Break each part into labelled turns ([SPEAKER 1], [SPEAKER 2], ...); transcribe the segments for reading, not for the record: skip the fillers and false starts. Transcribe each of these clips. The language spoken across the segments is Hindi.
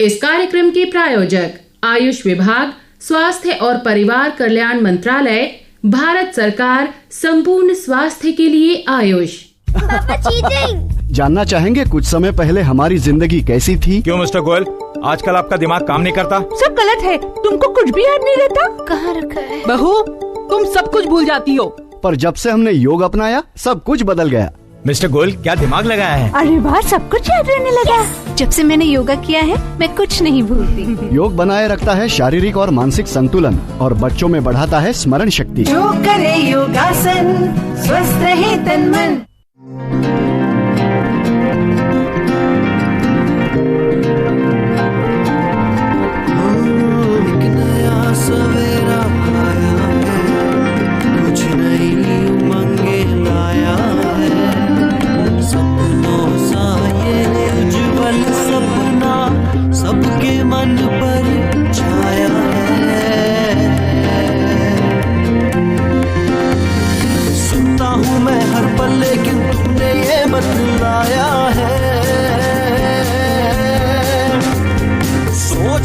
[SPEAKER 1] इस कार्यक्रम के प्रायोजक आयुष विभाग, स्वास्थ्य और परिवार कल्याण मंत्रालय, भारत सरकार, संपूर्ण स्वास्थ्य के लिए आयुष।
[SPEAKER 2] जानना चाहेंगे कुछ समय पहले हमारी जिंदगी कैसी थी?
[SPEAKER 3] क्यों मिस्टर गोयल, आजकल आपका दिमाग काम नहीं करता?
[SPEAKER 4] सब गलत है, तुमको कुछ भी याद नहीं रहता?
[SPEAKER 5] कहाँ रखा है?
[SPEAKER 4] बहू, तुम सब कुछ भूल जाती हो।
[SPEAKER 2] पर जब से हमने योग अपनाया सब कुछ बदल गया।
[SPEAKER 3] मिस्टर गोयल, क्या दिमाग लगाया है?
[SPEAKER 4] अरे वाह, सब कुछ याद रहने लगा।
[SPEAKER 5] जब से मैंने योगा किया है मैं कुछ नहीं भूलती।
[SPEAKER 2] योग बनाए रखता है शारीरिक और मानसिक संतुलन और बच्चों में बढ़ाता है स्मरण शक्ति।
[SPEAKER 4] जो करे योगासन, स्वस्थ रहे तन मन।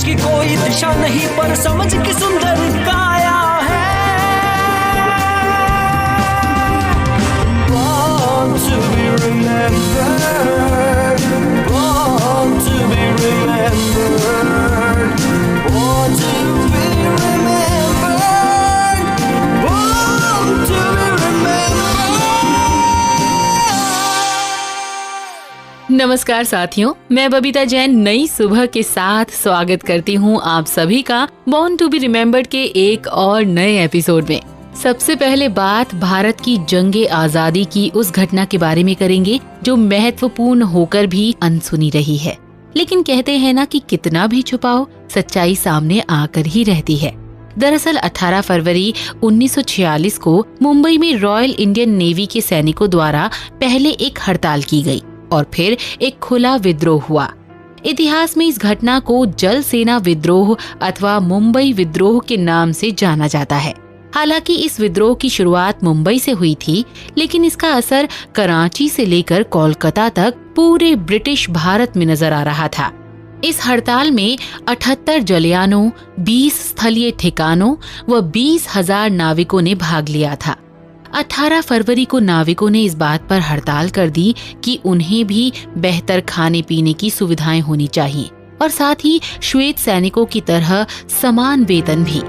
[SPEAKER 6] की कोई दिशा नहीं पर समझ की सुंदर काया है। Born to be remembered, born to be remembered, born to be remembered, born to be remembered।
[SPEAKER 1] नमस्कार साथियों, मैं बबीता जैन नई सुबह के साथ स्वागत करती हूँ आप सभी का बॉर्न टू बी रिमेम्बर्ड के एक और नए एपिसोड में। सबसे पहले बात भारत की जंगे आजादी की उस घटना के बारे में करेंगे जो महत्वपूर्ण होकर भी अनसुनी रही है, लेकिन कहते हैं ना कि कितना भी छुपाओ सच्चाई सामने आकर ही रहती है। दरअसल 18 फरवरी 1946 को मुंबई में रॉयल इंडियन नेवी के सैनिकों द्वारा पहले एक हड़ताल की गई और फिर एक खुला विद्रोह हुआ। इतिहास में इस घटना को जल सेना विद्रोह अथवा मुंबई विद्रोह के नाम से जाना जाता है। हालांकि इस विद्रोह की शुरुआत मुंबई से हुई थी, लेकिन इसका असर कराची से लेकर कोलकाता तक पूरे ब्रिटिश भारत में नजर आ रहा था। इस हड़ताल में 78 जलयानों, 20 स्थलीय ठिकानों व 20,000 नाविकों ने भाग लिया था। 18 फरवरी को नाविकों ने इस बात पर हड़ताल कर दी कि उन्हें भी बेहतर खाने पीने की सुविधाएं होनी चाहिए और साथ ही श्वेत सैनिकों की तरह समान वेतन भी।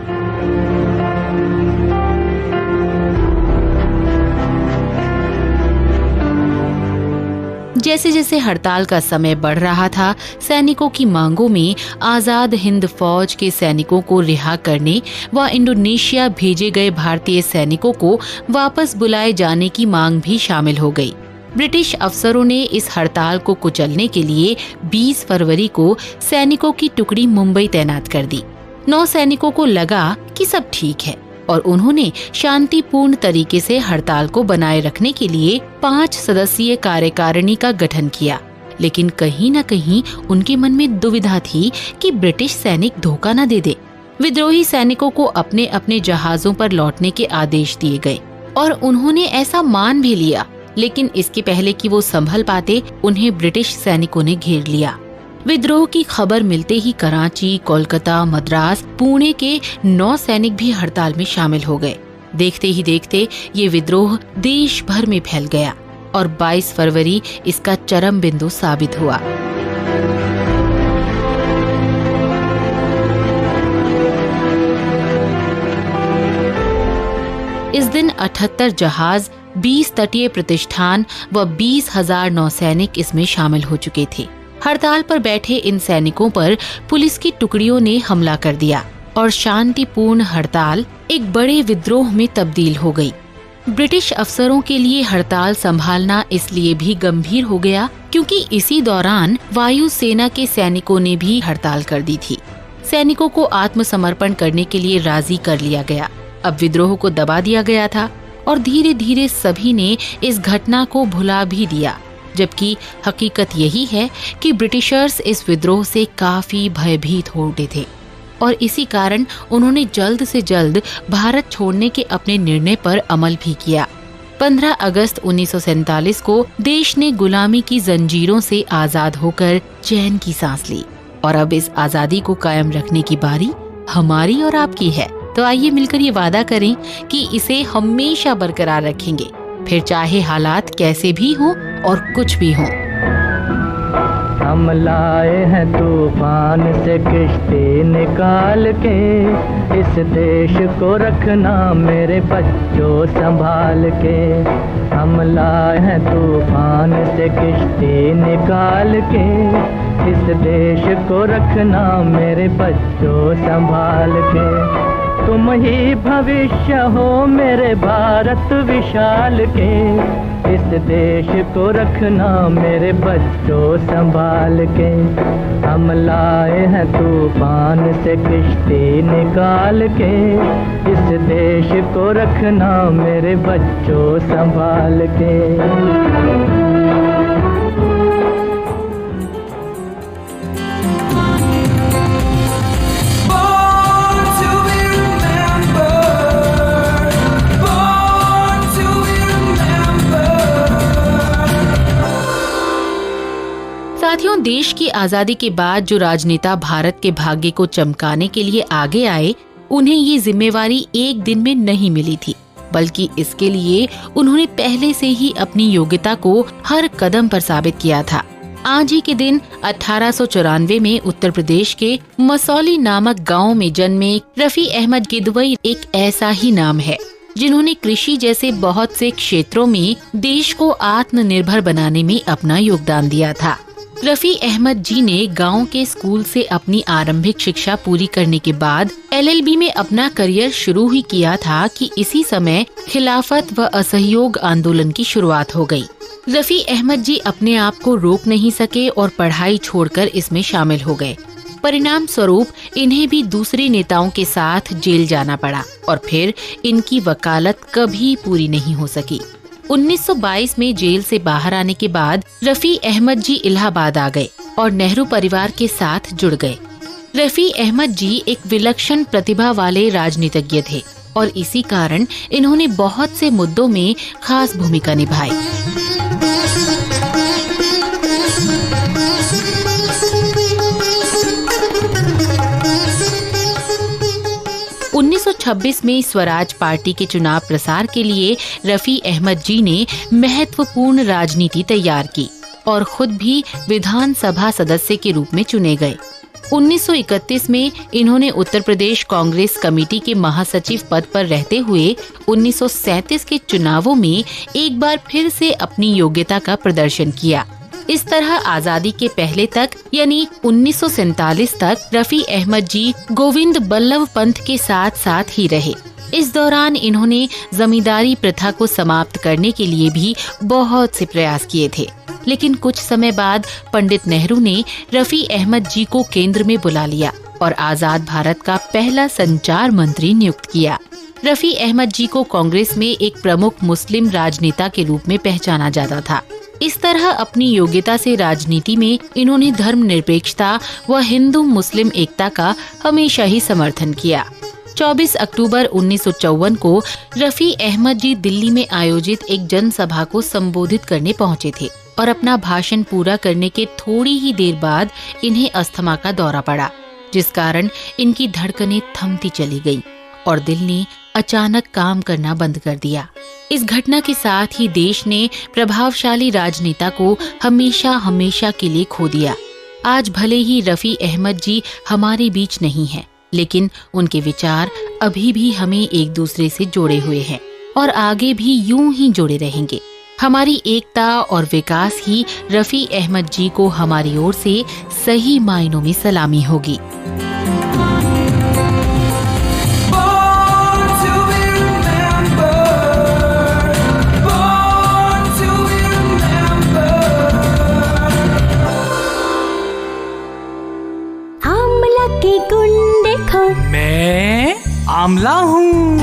[SPEAKER 1] जैसे जैसे हड़ताल का समय बढ़ रहा था, सैनिकों की मांगों में आजाद हिंद फौज के सैनिकों को रिहा करने व इंडोनेशिया भेजे गए भारतीय सैनिकों को वापस बुलाए जाने की मांग भी शामिल हो गई। ब्रिटिश अफसरों ने इस हड़ताल को कुचलने के लिए 20 फरवरी को सैनिकों की टुकड़ी मुंबई तैनात कर दी। 9 सैनिकों को लगा कि सब ठीक है और उन्होंने शांतिपूर्ण तरीके से हड़ताल को बनाए रखने के लिए 5 सदस्यीय कार्यकारिणी का गठन किया। लेकिन कहीं न कहीं उनके मन में दुविधा थी कि ब्रिटिश सैनिक धोखा न दे दे। विद्रोही सैनिकों को अपने अपने जहाजों पर लौटने के आदेश दिए गए और उन्होंने ऐसा मान भी लिया, लेकिन इसके पहले कि वो संभल पाते, उन्हें ब्रिटिश सैनिकों ने घेर लिया। विद्रोह की खबर मिलते ही कराची, कोलकाता, मद्रास, पुणे के 9 सैनिक भी हड़ताल में शामिल हो गए। देखते ही देखते ये विद्रोह देश भर में फैल गया और 22 फरवरी इसका चरम बिंदु साबित हुआ। इस दिन 78 जहाज, 20 तटीय प्रतिष्ठान व 20,000 नौसैनिक इसमें शामिल हो चुके थे। हड़ताल पर बैठे इन सैनिकों पर पुलिस की टुकड़ियों ने हमला कर दिया और शांतिपूर्ण हड़ताल एक बड़े विद्रोह में तब्दील हो गई। ब्रिटिश अफसरों के लिए हड़ताल संभालना इसलिए भी गंभीर हो गया क्योंकि इसी दौरान वायु सेना के सैनिकों ने भी हड़ताल कर दी थी। सैनिकों को आत्मसमर्पण करने के लिए राजी कर लिया गया। अब विद्रोह को दबा दिया गया था और धीरे धीरे सभी ने इस घटना को भुला भी दिया, जबकि हकीकत यही है कि ब्रिटिशर्स इस विद्रोह से काफी भयभीत हो उठे थे और इसी कारण उन्होंने जल्द से जल्द भारत छोड़ने के अपने निर्णय पर अमल भी किया। 15 अगस्त 1947 को देश ने गुलामी की जंजीरों से आजाद होकर चैन की सांस ली। और अब इस आजादी को कायम रखने की बारी हमारी और आपकी है। तो आइए मिलकर ये वादा करें कि इसे हमेशा बरकरार रखेंगे, फिर चाहे हालात कैसे भी हों और कुछ भी हों।
[SPEAKER 7] हम लाए हैं तूफान से किश्ती निकाल के, इस देश को रखना मेरे बच्चों संभाल के। हम लाए हैं तूफान से किश्ती निकाल के, इस देश को रखना मेरे बच्चों संभाल के। तुम ही भविष्य हो मेरे भारत विशाल के, इस देश को रखना मेरे बच्चों संभाल के। हम लाए हैं तूफान से किश्ती निकाल के, इस देश को रखना मेरे बच्चों संभाल के।
[SPEAKER 1] साथियों, देश की आजादी के बाद जो राजनेता भारत के भाग्य को चमकाने के लिए आगे आए, उन्हें ये जिम्मेवारी एक दिन में नहीं मिली थी, बल्कि इसके लिए उन्होंने पहले से ही अपनी योग्यता को हर कदम पर साबित किया था। आज ही के दिन 1894 में उत्तर प्रदेश के मसौली नामक गांव में जन्मे रफी अहमद किदवई एक ऐसा ही नाम है जिन्होंने कृषि जैसे बहुत से क्षेत्रों में देश को आत्मनिर्भर बनाने में अपना योगदान दिया था। रफी अहमद जी ने गांव के स्कूल से अपनी आरंभिक शिक्षा पूरी करने के बाद LLB में अपना करियर शुरू ही किया था कि इसी समय खिलाफत व असहयोग आंदोलन की शुरुआत हो गई। रफी अहमद जी अपने आप को रोक नहीं सके और पढ़ाई छोड़कर इसमें शामिल हो गए। परिणाम स्वरूप इन्हें भी दूसरे नेताओं के साथ जेल जाना पड़ा और फिर इनकी वकालत कभी पूरी नहीं हो सकी। 1922 में जेल से बाहर आने के बाद रफी अहमद जी इलाहाबाद आ गए और नेहरू परिवार के साथ जुड़ गए। रफी अहमद जी एक विलक्षण प्रतिभा वाले राजनीतिज्ञ थे और इसी कारण इन्होंने बहुत से मुद्दों में खास भूमिका निभाई। 1926 में स्वराज पार्टी के चुनाव प्रसार के लिए रफी अहमद जी ने महत्वपूर्ण राजनीति तैयार की और खुद भी विधानसभा सदस्य के रूप में चुने गए। 1931 में इन्होंने उत्तर प्रदेश कांग्रेस कमेटी के महासचिव पद पर रहते हुए 1937 के चुनावों में एक बार फिर से अपनी योग्यता का प्रदर्शन किया। इस तरह आजादी के पहले तक यानी 1947 तक रफी अहमद जी गोविंद बल्लभ पंथ के साथ साथ ही रहे। इस दौरान इन्होंने जमींदारी प्रथा को समाप्त करने के लिए भी बहुत से प्रयास किए थे, लेकिन कुछ समय बाद पंडित नेहरू ने रफी अहमद जी को केंद्र में बुला लिया और आजाद भारत का पहला संचार मंत्री नियुक्त किया। रफी अहमद जी को कांग्रेस में एक प्रमुख मुस्लिम राजनेता के रूप में पहचाना जाता था। इस तरह अपनी योग्यता से राजनीति में इन्होंने धर्मनिरपेक्षता व हिंदू मुस्लिम एकता का हमेशा ही समर्थन किया। 24 अक्टूबर 1954 को रफी अहमद जी दिल्ली में आयोजित एक जनसभा को संबोधित करने पहुंचे थे और अपना भाषण पूरा करने के थोड़ी ही देर बाद इन्हें अस्थमा का दौरा पड़ा, जिस कारण इनकी धड़कनें थमती चली गईं और दिल ने अचानक काम करना बंद कर दिया। इस घटना के साथ ही देश ने प्रभावशाली राजनेता को हमेशा हमेशा के लिए खो दिया। आज भले ही रफी अहमद जी हमारे बीच नहीं हैं, लेकिन उनके विचार अभी भी हमें एक दूसरे से जोड़े हुए हैं और आगे भी यूं ही जोड़े रहेंगे। हमारी एकता और विकास ही रफी अहमद जी को हमारी ओर से सही मायनों में सलामी होगी।
[SPEAKER 6] मैं आंवला हूँ,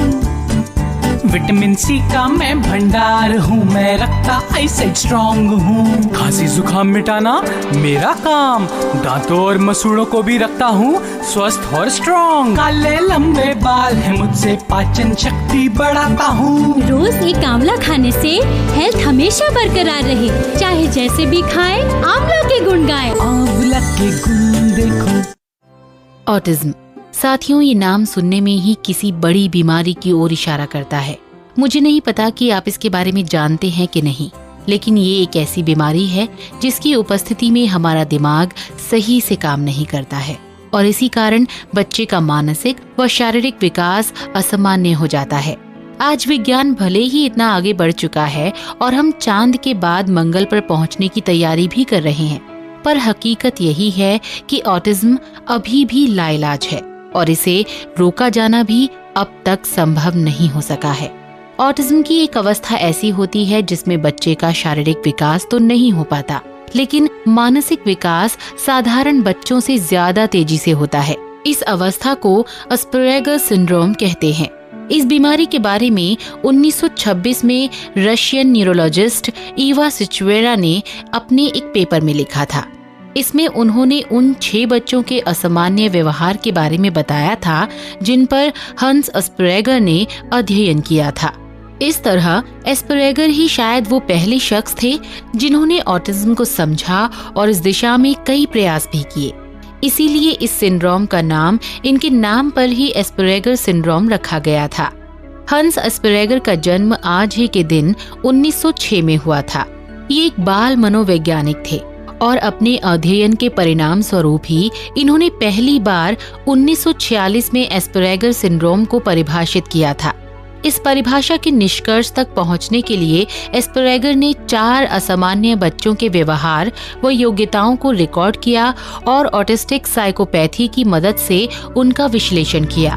[SPEAKER 6] विटामिन सी का मैं भंडार हूँ, मैं रखता ऐसे स्ट्रॉन्ग हूँ। खांसी जुकाम मिटाना मेरा काम, दांतों और मसूड़ों को भी रखता हूँ स्वस्थ और स्ट्रॉन्ग। काले लंबे बाल है मुझसे, पाचन शक्ति बढ़ाता हूँ।
[SPEAKER 8] रोज एक आंवला खाने से हेल्थ हमेशा बरकरार रहे, चाहे जैसे भी खाए आंवला के गुण गाए।
[SPEAKER 6] आंवला के गुण देखो।
[SPEAKER 1] ऑटिज्म साथियों, ये नाम सुनने में ही किसी बड़ी बीमारी की ओर इशारा करता है। मुझे नहीं पता कि आप इसके बारे में जानते हैं कि नहीं, लेकिन ये एक ऐसी बीमारी है जिसकी उपस्थिति में हमारा दिमाग सही से काम नहीं करता है और इसी कारण बच्चे का मानसिक व शारीरिक विकास असामान्य हो जाता है। आज विज्ञान भले ही इतना आगे बढ़ चुका है और हम चांद के बाद मंगल पर पहुंचने की तैयारी भी कर रहे हैं, पर हकीकत यही है कि ऑटिज्म अभी भी लाइलाज है और इसे रोका जाना भी अब तक संभव नहीं हो सका है। ऑटिज्म की एक अवस्था ऐसी होती है जिसमें बच्चे का शारीरिक विकास तो नहीं हो पाता, लेकिन मानसिक विकास साधारण बच्चों से ज्यादा तेजी से होता है। इस अवस्था को अस्पर्गर सिंड्रोम कहते हैं। इस बीमारी के बारे में 1926 में रशियन न्यूरोलॉजिस्ट इवा सिचवेरा ने अपने एक पेपर में लिखा था। इसमें उन्होंने उन 6 बच्चों के असामान्य व्यवहार के बारे में बताया था जिन पर हंस अस्पर्गर ने अध्ययन किया था। इस तरह एस्परगर ही शायद वो पहले शख्स थे जिन्होंने ऑटिज्म को समझा और इस दिशा में कई प्रयास भी किए। इसीलिए इस सिंड्रोम का नाम इनके नाम पर ही एस्परगर सिंड्रोम रखा गया था। हंस एस्परगर का जन्म आज ही के दिन 1906 में हुआ था। ये एक बाल मनोवैज्ञानिक थे और अपने अध्ययन के परिणाम स्वरूप ही इन्होंने पहली बार 1946 में एस्परगर सिंड्रोम को परिभाषित किया था। इस परिभाषा के निष्कर्ष तक पहुंचने के लिए एस्परगर ने 4 असामान्य बच्चों के व्यवहार व योग्यताओं को रिकॉर्ड किया और ऑटिस्टिक साइकोपैथी की मदद से उनका विश्लेषण किया।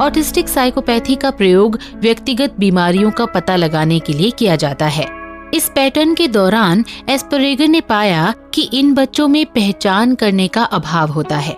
[SPEAKER 1] ऑटिस्टिक साइकोपैथी का प्रयोग व्यक्तिगत बीमारियों का पता लगाने के लिए किया जाता है। इस पैटर्न के दौरान एस्परगर ने पाया कि इन बच्चों में पहचान करने का अभाव होता है।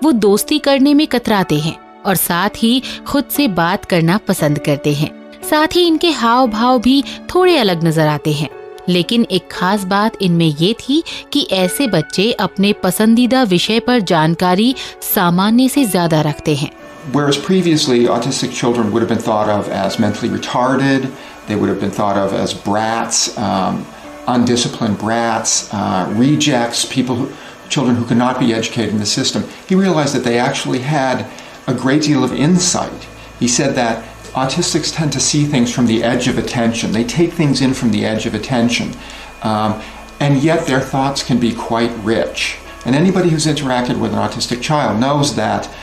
[SPEAKER 1] वो दोस्ती करने में कतराते हैं और साथ ही खुद से बात करना पसंद करते हैं। साथ ही इनके हाव भाव भी थोड़े अलग नजर आते हैं। लेकिन एक खास बात इनमें ये थी कि ऐसे बच्चे अपने पसंदीदा विषय पर जानकारी सामान्य से ज्यादा रखते हैं।
[SPEAKER 9] Whereas previously autistic children would have been thought of as mentally retarded, they would have been thought of as brats, undisciplined brats, rejects, children who could not be educated in the system. He realized that they actually had a great deal of insight. He said that autistics tend to see things from the edge of attention. They take things in from the edge of attention, and yet their thoughts can be quite rich. And anybody who's interacted with an autistic child knows that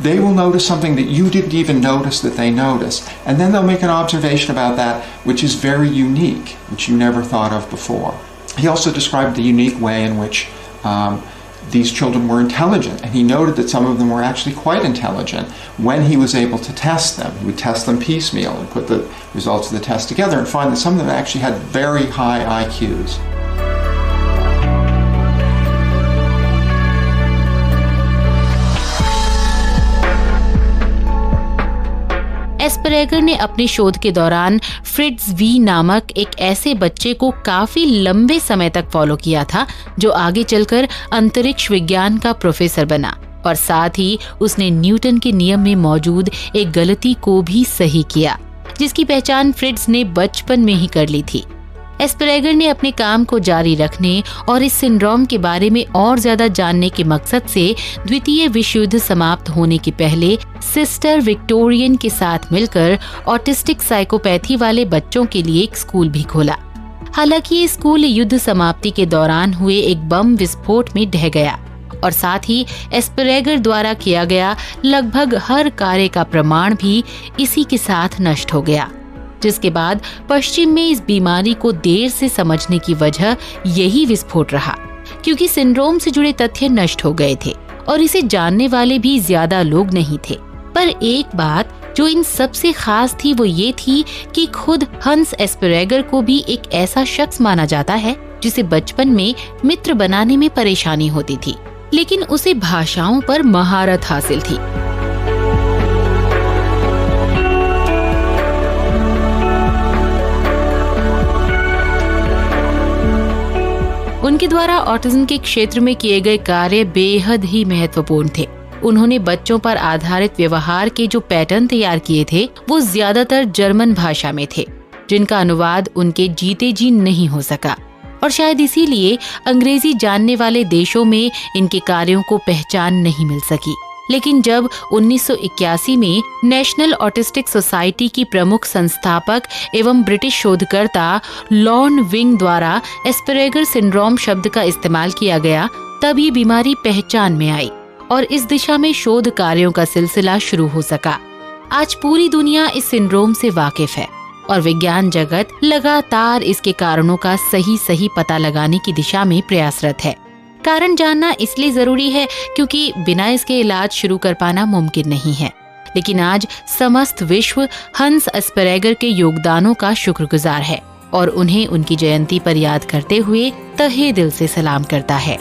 [SPEAKER 9] they will notice something that you didn't even notice that they noticed. And then they'll make an observation about that which is very unique, which you never thought of before. He also described the unique way in which these children were intelligent. And he noted that some of them were actually quite intelligent when he was able to test them. He would test them piecemeal and put the results of the test together and find that some of them actually had very high IQs.
[SPEAKER 1] Asperger ने अपने शोध के दौरान फ्रिट्ज वी नामक एक ऐसे बच्चे को काफी लंबे समय तक फॉलो किया था जो आगे चलकर अंतरिक्ष विज्ञान का प्रोफेसर बना और साथ ही उसने न्यूटन के नियम में मौजूद एक गलती को भी सही किया जिसकी पहचान फ्रिट्ज ने बचपन में ही कर ली थी। एस्परगर ने अपने काम को जारी रखने और इस सिंड्रोम के बारे में और ज्यादा जानने के मकसद से द्वितीय विश्व युद्ध समाप्त होने के पहले सिस्टर विक्टोरियन के साथ मिलकर ऑटिस्टिक साइकोपैथी वाले बच्चों के लिए एक स्कूल भी खोला। हालांकि ये स्कूल युद्ध समाप्ति के दौरान हुए एक बम विस्फोट में ढह गया और साथ ही एस्परगर द्वारा किया गया लगभग हर कार्य का प्रमाण भी इसी के साथ नष्ट हो गया, जिसके बाद पश्चिम में इस बीमारी को देर से समझने की वजह यही विस्फोट रहा, क्योंकि सिंड्रोम से जुड़े तथ्य नष्ट हो गए थे और इसे जानने वाले भी ज्यादा लोग नहीं थे। पर एक बात जो इन सबसे खास थी वो ये थी कि खुद हंस एस्परगर को भी एक ऐसा शख्स माना जाता है जिसे बचपन में मित्र बनाने में परेशानी होती थी, लेकिन उसे भाषाओं पर महारत हासिल थी। उनके द्वारा ऑटिज्म के क्षेत्र में किए गए कार्य बेहद ही महत्वपूर्ण थे। उन्होंने बच्चों पर आधारित व्यवहार के जो पैटर्न तैयार किए थे वो ज्यादातर जर्मन भाषा में थे, जिनका अनुवाद उनके जीते जी नहीं हो सका, और शायद इसीलिए अंग्रेजी जानने वाले देशों में इनके कार्यों को पहचान नहीं मिल सकी। लेकिन जब 1981 में नेशनल ऑटिस्टिक सोसाइटी की प्रमुख संस्थापक एवं ब्रिटिश शोधकर्ता लॉर्न विंग द्वारा एस्परगर सिंड्रोम शब्द का इस्तेमाल किया गया, तब ये बीमारी पहचान में आई और इस दिशा में शोध कार्यों का सिलसिला शुरू हो सका। आज पूरी दुनिया इस सिंड्रोम से वाकिफ है और विज्ञान जगत लगातार इसके कारणों का सही पता लगाने की दिशा में प्रयासरत है। कारण जानना इसलिए जरूरी है क्योंकि बिना इसके इलाज शुरू कर पाना मुमकिन नहीं है। लेकिन आज समस्त विश्व हंस एस्परगर के योगदानों का शुक्रगुजार है और उन्हें उनकी जयंती पर याद करते हुए तहे दिल से सलाम करता है।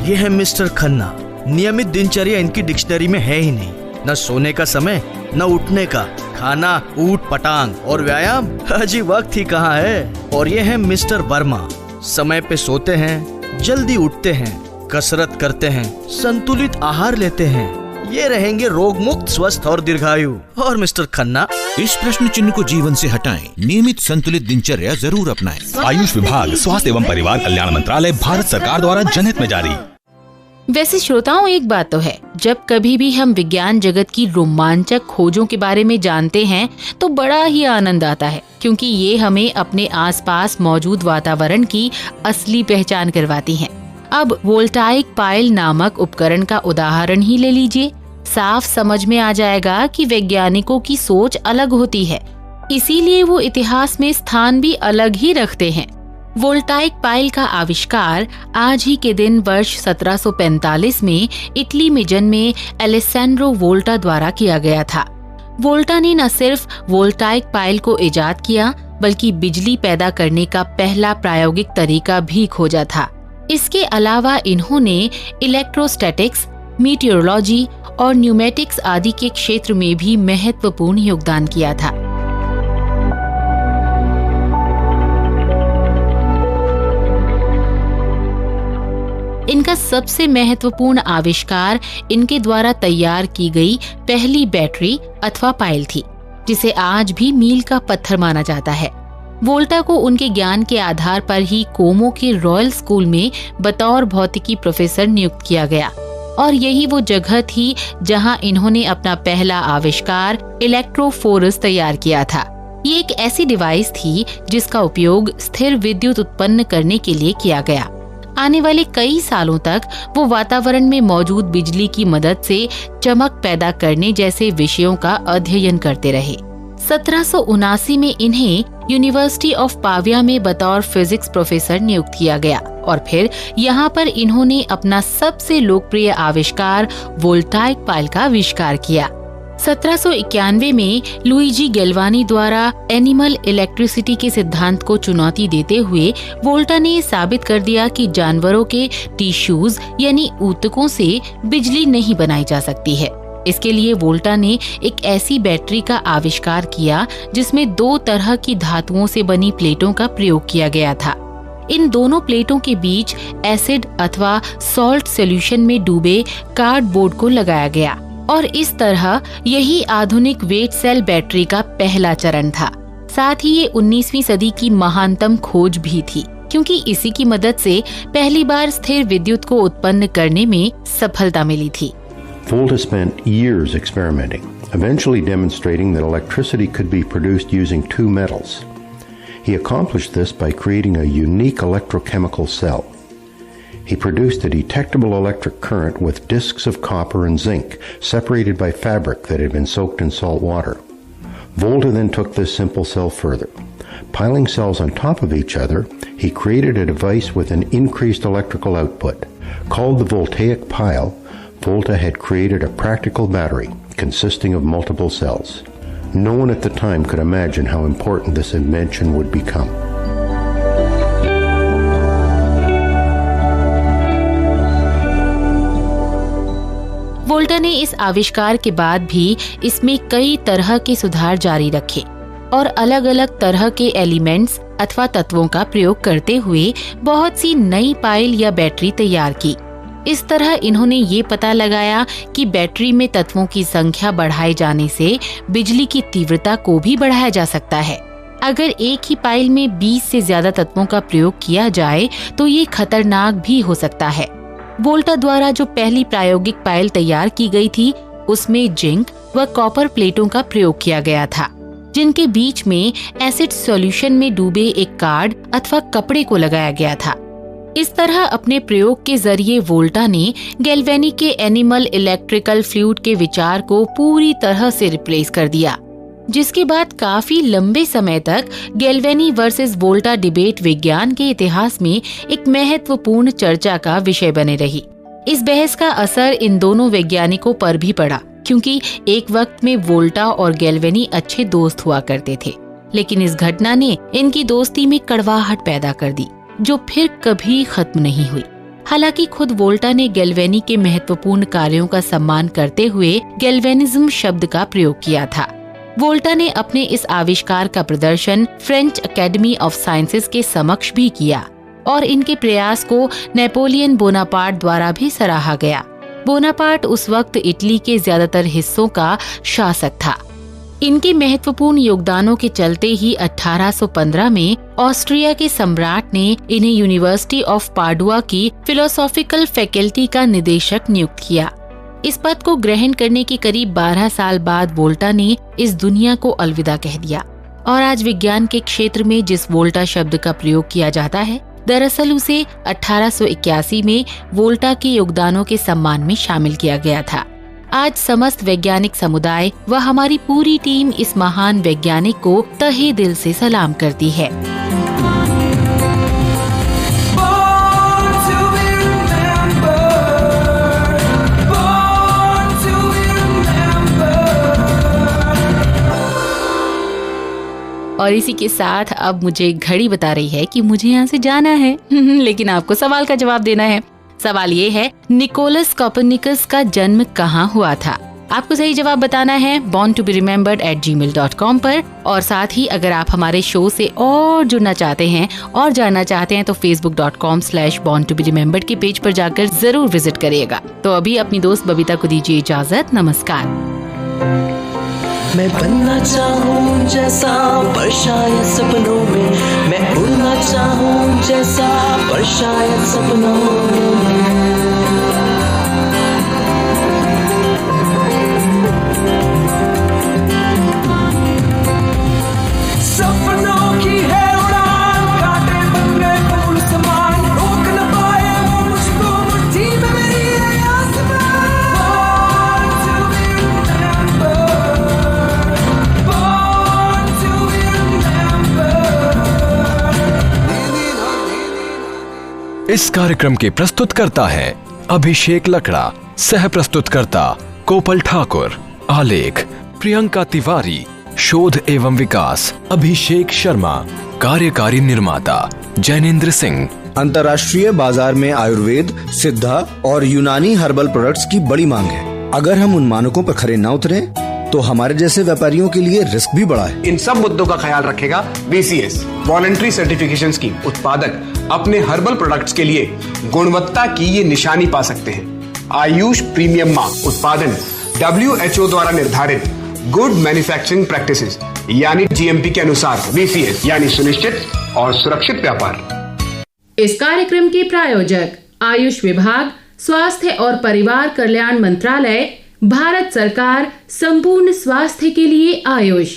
[SPEAKER 10] ये है मिस्टर खन्ना। नियमित दिनचर्या इनकी डिक्शनरी में है ही नहीं। न सोने का समय, न उठने का, खाना ऊट पटांग और व्यायाम अजी वक्त ही कहाँ है। और ये है मिस्टर वर्मा। समय पे सोते हैं, जल्दी उठते हैं, कसरत करते हैं, संतुलित आहार लेते हैं। ये रहेंगे रोग मुक्त, स्वस्थ और दीर्घायु। और मिस्टर खन्ना,
[SPEAKER 11] इस प्रश्न चिन्ह को जीवन से हटाएं। नियमित संतुलित दिनचर्या जरूर अपनाएं। आयुष विभाग, स्वास्थ्य एवं परिवार कल्याण मंत्रालय, भारत सरकार द्वारा जनहित में जारी।
[SPEAKER 1] वैसे श्रोताओं, एक बात तो है, जब कभी भी हम विज्ञान जगत की रोमांचक खोजों के बारे में जानते हैं तो बड़ा ही आनंद आता है, क्योंकि ये हमें अपने आसपास मौजूद वातावरण की असली पहचान करवाती हैं। अब वोल्टाइक पाइल नामक उपकरण का उदाहरण ही ले लीजिए। साफ समझ में आ जाएगा कि वैज्ञानिकों की सोच अलग होती है, इसीलिए वो इतिहास में स्थान भी अलग ही रखते हैं। वोल्टाइक पाइल का आविष्कार आज ही के दिन वर्ष 1745 में इटली में जन्मे एलेसैंड्रो वोल्टा द्वारा किया गया था। वोल्टा ने न सिर्फ वोल्टाइक पाइल को इजाद किया, बल्कि बिजली पैदा करने का पहला प्रायोगिक तरीका भी खोजा था। इसके अलावा इन्होंने इलेक्ट्रोस्टैटिक्स, मीटियोरोलॉजी और न्यूमेटिक्स आदि के क्षेत्र में भी महत्वपूर्ण योगदान किया था। इनका सबसे महत्वपूर्ण आविष्कार इनके द्वारा तैयार की गई पहली बैटरी अथवा पाइल थी, जिसे आज भी मील का पत्थर माना जाता है। वोल्टा को उनके ज्ञान के आधार पर ही कोमो के रॉयल स्कूल में बतौर भौतिकी प्रोफेसर नियुक्त किया गया, और यही वो जगह थी जहां इन्होंने अपना पहला आविष्कार इलेक्ट्रोफोरस तैयार किया था। ये एक ऐसी डिवाइस थी जिसका उपयोग स्थिर विद्युत उत्पन्न करने के लिए किया गया। आने वाले कई सालों तक वो वातावरण में मौजूद बिजली की मदद से चमक पैदा करने जैसे विषयों का अध्ययन करते रहे। 1779 में इन्हें यूनिवर्सिटी ऑफ पाविया में बतौर फिजिक्स प्रोफेसर नियुक्त किया गया, और फिर यहाँ पर इन्होंने अपना सबसे लोकप्रिय आविष्कार वोल्टाइक पाइल का आविष्कार किया। 1791 में लुइजी गैल्वानी द्वारा एनिमल इलेक्ट्रिसिटी के सिद्धांत को चुनौती देते हुए वोल्टा ने साबित कर दिया कि जानवरों के टिश्यूज यानी ऊतकों से बिजली नहीं बनाई जा सकती है। इसके लिए वोल्टा ने एक ऐसी बैटरी का आविष्कार किया जिसमें 2 तरह की धातुओं से बनी प्लेटों का प्रयोग किया गया था। इन दोनों प्लेटों के बीच एसिड अथवा सॉल्ट सॉल्यूशन में डूबे कार्डबोर्ड को लगाया गया, और इस तरह यही आधुनिक वेट सेल बैटरी का पहला चरण था। साथ ही ये 19वीं सदी की महानतम खोज भी थी, क्योंकि इसी की मदद से पहली बार स्थिर विद्युत को उत्पन्न करने में सफलता मिली थी।
[SPEAKER 12] Volta spent years experimenting, eventually demonstrating that electricity could be produced using 2 metals. He accomplished this by creating a unique electrochemical cell. He produced a detectable electric current with discs of copper and zinc separated by fabric that had been soaked in salt water. Volta then took this simple cell further. Piling cells on top of each other, he created a device with an increased electrical output. Called the voltaic pile, Volta had created a practical battery consisting of multiple cells. No one at the time could imagine how important this invention would become.
[SPEAKER 1] वोल्टा ने इस आविष्कार के बाद भी इसमें कई तरह के सुधार जारी रखे और अलग अलग तरह के एलिमेंट्स अथवा तत्वों का प्रयोग करते हुए बहुत सी नई पाइल या बैटरी तैयार की। इस तरह इन्होंने ये पता लगाया कि बैटरी में तत्वों की संख्या बढ़ाए जाने से बिजली की तीव्रता को भी बढ़ाया जा सकता है। अगर एक ही पाइल में 20 से ज्यादा तत्वों का प्रयोग किया जाए तो ये खतरनाक भी हो सकता है। वोल्टा द्वारा जो पहली प्रायोगिक पाइल तैयार की गई थी उसमें जिंक व कॉपर प्लेटों का प्रयोग किया गया था, जिनके बीच में एसिड सॉल्यूशन में डूबे एक कार्ड अथवा कपड़े को लगाया गया था। इस तरह अपने प्रयोग के जरिए वोल्टा ने गैल्वेनी के एनिमल इलेक्ट्रिकल फ्लूइड के विचार को पूरी तरह से रिप्लेस कर दिया, जिसके बाद काफी लंबे समय तक गैल्वेनी वर्सेस वोल्टा डिबेट विज्ञान के इतिहास में एक महत्वपूर्ण चर्चा का विषय बने रही। इस बहस का असर इन दोनों वैज्ञानिकों पर भी पड़ा, क्योंकि एक वक्त में वोल्टा और गैल्वेनी अच्छे दोस्त हुआ करते थे, लेकिन इस घटना ने इनकी दोस्ती में कड़वाहट पैदा कर दी, जो फिर कभी खत्म नहीं हुई। हालांकि खुद वोल्टा ने गैल्वेनी के महत्वपूर्ण कार्यों का सम्मान करते हुए गैल्वेनिज्म शब्द का प्रयोग किया था। वोल्टा ने अपने इस आविष्कार का प्रदर्शन फ्रेंच एकेडमी ऑफ साइंसेज के समक्ष भी किया और इनके प्रयास को नेपोलियन बोनापार्ट द्वारा भी सराहा गया। बोनापार्ट उस वक्त इटली के ज्यादातर हिस्सों का शासक था। इनके महत्वपूर्ण योगदानों के चलते ही 1815 में ऑस्ट्रिया के सम्राट ने इन्हें यूनिवर्सिटी ऑफ पाडुआ की फिलोसॉफिकल फैकल्टी का निदेशक नियुक्त किया। इस पद को ग्रहण करने के करीब 12 साल बाद वोल्टा ने इस दुनिया को अलविदा कह दिया और आज विज्ञान के क्षेत्र में जिस वोल्टा शब्द का प्रयोग किया जाता है, दरअसल उसे 1881 में वोल्टा के योगदानों के सम्मान में शामिल किया गया था। आज समस्त वैज्ञानिक समुदाय व हमारी पूरी टीम इस महान वैज्ञानिक को तहे दिल से सलाम करती है। और इसी के साथ अब मुझे घड़ी बता रही है कि मुझे यहाँ से जाना है लेकिन आपको सवाल का जवाब देना है। सवाल ये है, निकोलस कोपर्निकस का जन्म कहाँ हुआ था? आपको सही जवाब बताना है borntoberemembered@gmail.com पर। और साथ ही अगर आप हमारे शो से और जुड़ना चाहते हैं और जानना चाहते हैं तो facebook.com/borntoberemembered के पेज पर जाकर जरूर विजिट करिएगा। तो अभी अपनी दोस्त बबीता को दीजिए इजाजत। नमस्कार।
[SPEAKER 13] मैं बनना चाहूँ जैसा पर शायद सपनों में, मैं उड़ना चाहूँ जैसा पर शायद सपनों में। सपनों की है उड़ान, कांटे बन गए फूल समान, रोक न पाए वो मुझको मुट्ठी में मेरी है आसमान।
[SPEAKER 14] इस कार्यक्रम के प्रस्तुतकर्ता है अभिषेक लकड़ा, सह प्रस्तुतकर्ता कोपल ठाकुर, आलेख प्रियंका तिवारी, शोध एवं विकास अभिषेक शर्मा, कार्यकारी निर्माता जैनेन्द्र सिंह।
[SPEAKER 15] अंतर्राष्ट्रीय बाजार में आयुर्वेद, सिद्धा और यूनानी हर्बल प्रोडक्ट्स की बड़ी मांग है। अगर हम उन मानकों पर खरे न उतरे तो हमारे जैसे व्यापारियों के लिए रिस्क भी बड़ा है।
[SPEAKER 16] इन सब मुद्दों का ख्याल रखेगा VCS वॉलंटरी सर्टिफिकेशन स्कीम। उत्पादक अपने हर्बल प्रोडक्ट्स के लिए गुणवत्ता की ये निशानी पा सकते हैं। आयुष प्रीमियम मार्क उत्पादन WHO द्वारा निर्धारित गुड मैन्युफैक्चरिंग प्रैक्टिसेस यानी GMP के अनुसार VCS यानी सुनिश्चित और सुरक्षित व्यापार।
[SPEAKER 1] इस कार्यक्रम के प्रायोजक आयुष विभाग, स्वास्थ्य और परिवार कल्याण मंत्रालय, भारत सरकार, संपूर्ण स्वास्थ्य के लिए आयुष।